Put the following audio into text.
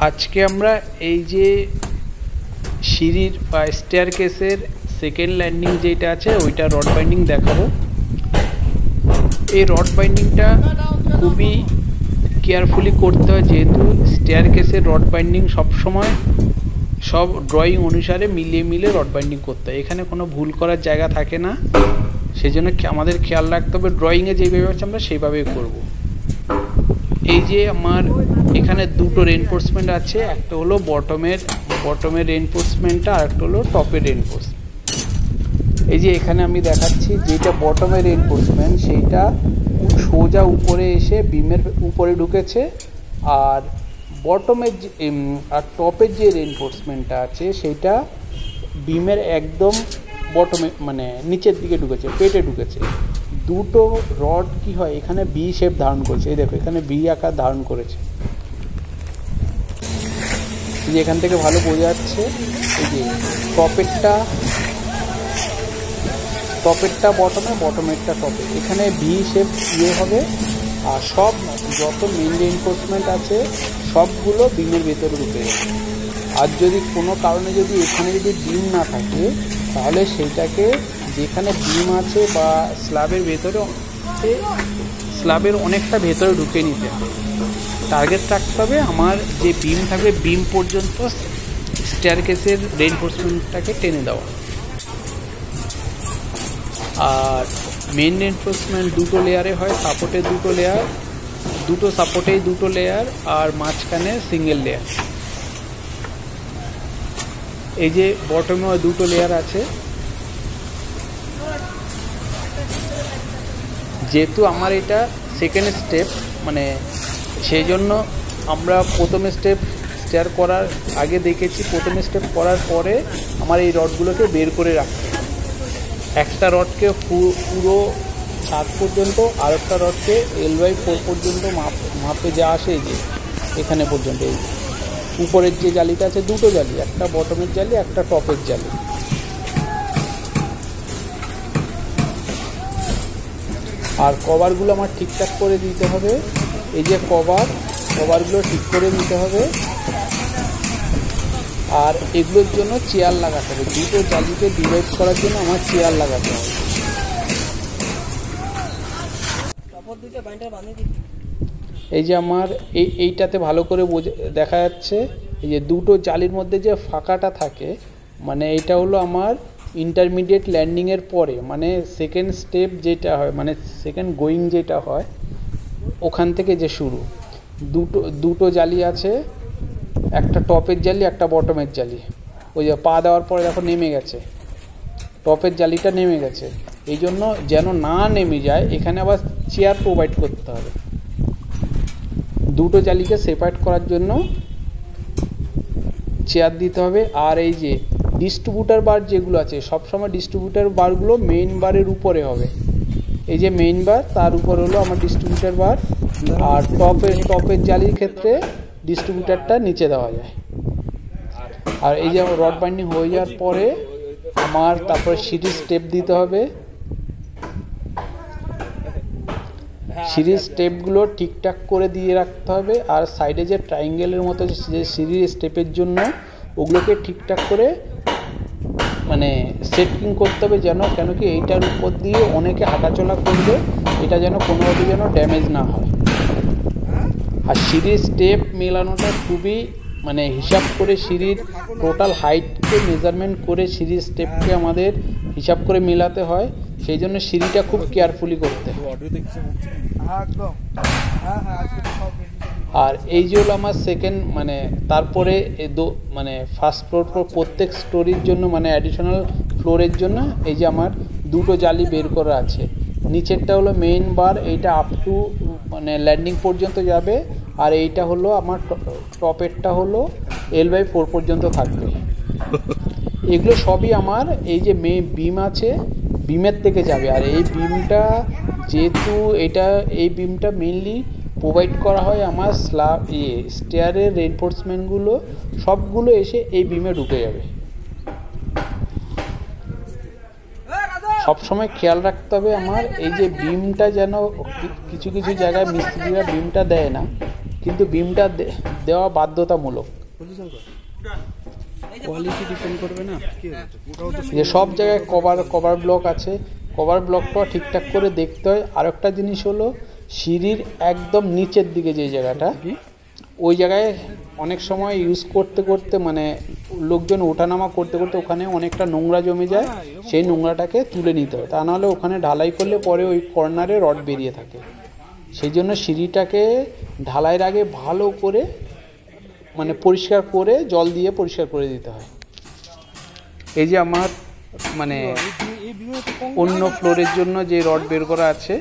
আজকে আমরা এই যে সিঁড়ির বা স্টেয়ারকেসের সেকেন্ড ল্যান্ডিং যেটা আছে ওইটা রড বাইন্ডিং দেখাবো। এই রড বাইন্ডিংটা খুবই কেয়ারফুলি করতে হয়, যেহেতু স্টেয়ারকেসের রড বাইন্ডিং সবসময় সব ড্রয়িং অনুসারে মিলিয়ে রড বাইন্ডিং করতে হয়, এখানে কোনো ভুল করার জায়গা থাকে না। সেই জন্য আমাদের খেয়াল রাখতে হবে ড্রয়িংয়ে যেভাবে আছে আমরা সেইভাবেই করব। এই যে আমার এখানে দুটো রেইনফোর্সমেন্ট আছে, একটা হলো বটমের রেইনফোর্সমেন্টটা আর একটা হলো টপের রেইনফোর্সমেন্ট। এই যে এখানে আমি দেখাচ্ছি যেটা বটমের রেইনফোর্সমেন্ট সেইটা সোজা উপরে এসে বিমের উপরে ঢুকেছে, আর বটমের আর টপের যে রেইনফোর্সমেন্টটা আছে সেইটা বিমের একদম বটমে মানে নিচের দিকে ঢুকেছে, পেটে ঢুকেছে। দুটো রড কি হয় এখানে বি শেপ ধারণ করেছে, এই দেখো এখানে বি আকার ধারণ করেছে, যে এখান থেকে ভালো বোঝা যাচ্ছে। এই যে টপেরটা বটমেরটা টপে, এখানে ভি শেপ হবে। আর সব যত মেন রেইনফোর্সমেন্ট আছে সবগুলো বিমের ভেতরে ঢুকে যাবে। আর যদি কোনো কারণে যদি এখানে যদি বিম না থাকে তাহলে সেইটাকে যেখানে বিম আছে বা স্ল্যাবের ভেতরে স্ল্যাবের অনেকটা ভেতরে ঢুকে নিতে হবে। টার্গেট রাখতে হবে আমার যে বিম থাকবে বিম পর্যন্ত স্টেয়ারকেসের রেইনফোর্সমেন্টটাকে টেনে দেওয়া। আর মেন রেইনফোর্সমেন্ট দুটো লেয়ারে হয়, সাপোর্টের দুটো লেয়ার, দুটো সাপোর্টেই দুটো লেয়ার আর মাঝখানে সিঙ্গেল লেয়ার। এই যে বটমে দুটো লেয়ার আছে। যেহেতু আমার এটা সেকেন্ড স্টেপ মানে সেই জন্য আমরা প্রথমে স্টেপ স্টেয়ার করার আগে দেখেছি, প্রথমে স্টেপ করার পরে আমার এই রডগুলোকে বের করে রাখতে হবে। একটা রডকে পুরো 7 পর্যন্ত, আর একটা রডকে L/4 পর্যন্ত মাপে যা আসে এই যে এখানে পর্যন্ত। এই উপরের যে জালিটা আছে দুটো জালি, একটা বটমের জালি একটা টপের জালি। আর কভারগুলো আমার ঠিকঠাক করে দিতে হবে। এই যে কভারগুলো ঠিক করে দিতে হবে। আর এগুলোর জন্য চেয়ার লাগাতে হবে, দুটো জালিকে ডিভাইড করার জন্য আমার চেয়ার লাগাতে হবে। এই যে আমার এইটাতে ভালো করে দেখা যাচ্ছে এই যে দুটো জালির মধ্যে যে ফাঁকাটা থাকে, মানে এটা হলো আমার ইন্টারমিডিয়েট ল্যান্ডিংয়ের পরে, মানে সেকেন্ড স্টেপ যেটা হয় মানে সেকেন্ড গোয়িং যেটা হয় ওখান থেকে যে শুরু। দুটো জালি আছে, একটা টপের জালি একটা বটমের জালি। ওই যে পা দেওয়ার পরে দেখো নেমে গেছে, টপের জালিটা নেমে গেছে। এই জন্য যেন না নেমে যায় এখানে আবার চেয়ার প্রোভাইড করতে হবে। দুটো জালিকে সেপারেট করার জন্য চেয়ার দিতে হবে। আর এই যে ডিস্ট্রিবিউটার বার যেগুলো আছে সবসময় ডিস্ট্রিবিউটার বারগুলো মেইন বারের উপরে হবে। এই যে মেইন বার তার উপর হলো আমার ডিস্ট্রিবিউটার বার। আর টপের জালির ক্ষেত্রে ডিস্ট্রিবিউটারটা নিচে দেওয়া যায়। আর এই যে রড বাইন্ডিং হয়ে যাওয়ার পরে আমার তারপরে সিরিজ স্টেপ দিতে হবে। সিরিজ স্টেপগুলো ঠিকঠাক করে দিয়ে রাখতে হবে। আর সাইডে যে ট্রায়াঙ্গেলের মতো যে সিরিজ স্টেপের জন্য ওগুলোকে ঠিকঠাক করে মানে সেটিং করতে হবে, কেন কি এইটার উপর দিয়ে অনেকে হাঁটাচলা করবে, এটা যেন কোনোভাবে যেন ড্যামেজ না হয়। আর সিঁড়ির স্টেপ মেলানোটা খুবই মানে হিসাব করে সিঁড়ির টোটাল হাইটকে মেজারমেন্ট করে সিঁড়ির স্টেপকে আমাদের হিসাব করে মেলাতে হয়। সেই জন্য সিঁড়িটা খুব কেয়ারফুলি করতে হয়। আর এই যে হলো আমার সেকেন্ড মানে তারপরে মানে ফার্স্ট ফ্লোর প্রত্যেক স্টোরির জন্য মানে অ্যাডিশনাল ফ্লোরের জন্য এই যে আমার দুটো জালি বের করা আছে। নিচেরটা হলো মেইন বার, এইটা আপ টু মানে ল্যান্ডিং পর্যন্ত যাবে। আর এইটা হলো আমার টপেরটা হলো L/4 পর্যন্ত থাকবে। এগুলো সবই আমার এই যে বিম আছে বিমের থেকে যাবে। আর এই বিমটা যেহেতু এই বিমটা মেইনলি প্রোভাইড করা হয় আমার স্টেয়ারের রেইনফোর্সমেন্টগুলো সবগুলো এসে এই বিমে ঢুকে যাবে। সবসময় খেয়াল রাখতে হবে আমার এই যে বিমটা যেন কিছু জায়গায় মিস্ত্রিরা বিমটা দেয় না, কিন্তু বিমটা দেওয়া বাধ্যতামূলক। কোয়ালিটি ডিপেন্ড করবে না যে সব জায়গায় কভার ব্লক আছে, কভার ব্লকটা ঠিকঠাক করে দেখতে হয়। আর একটা জিনিস হলো সিঁড়ির একদম নিচের দিকে যে জায়গাটা, ওই জায়গায় অনেক সময় ইউজ করতে করতে মানে লোকজন ওঠানামা করতে করতে ওখানে অনেকটা নোংরা জমে যায়, সেই নোংরাটাকে তুলে নিতে হয়, তা নাহলে ওখানে ঢালাই করলে পরে ওই কর্নারে রড বেরিয়ে থাকে। সেই জন্য সিঁড়িটাকে ঢালাইয়ের আগে ভালো করে মানে পরিষ্কার করে জল দিয়ে পরিষ্কার করে দিতে হয়। এই যে আমার মানে অন্য ফ্লোরের জন্য যে রড বের করা আছে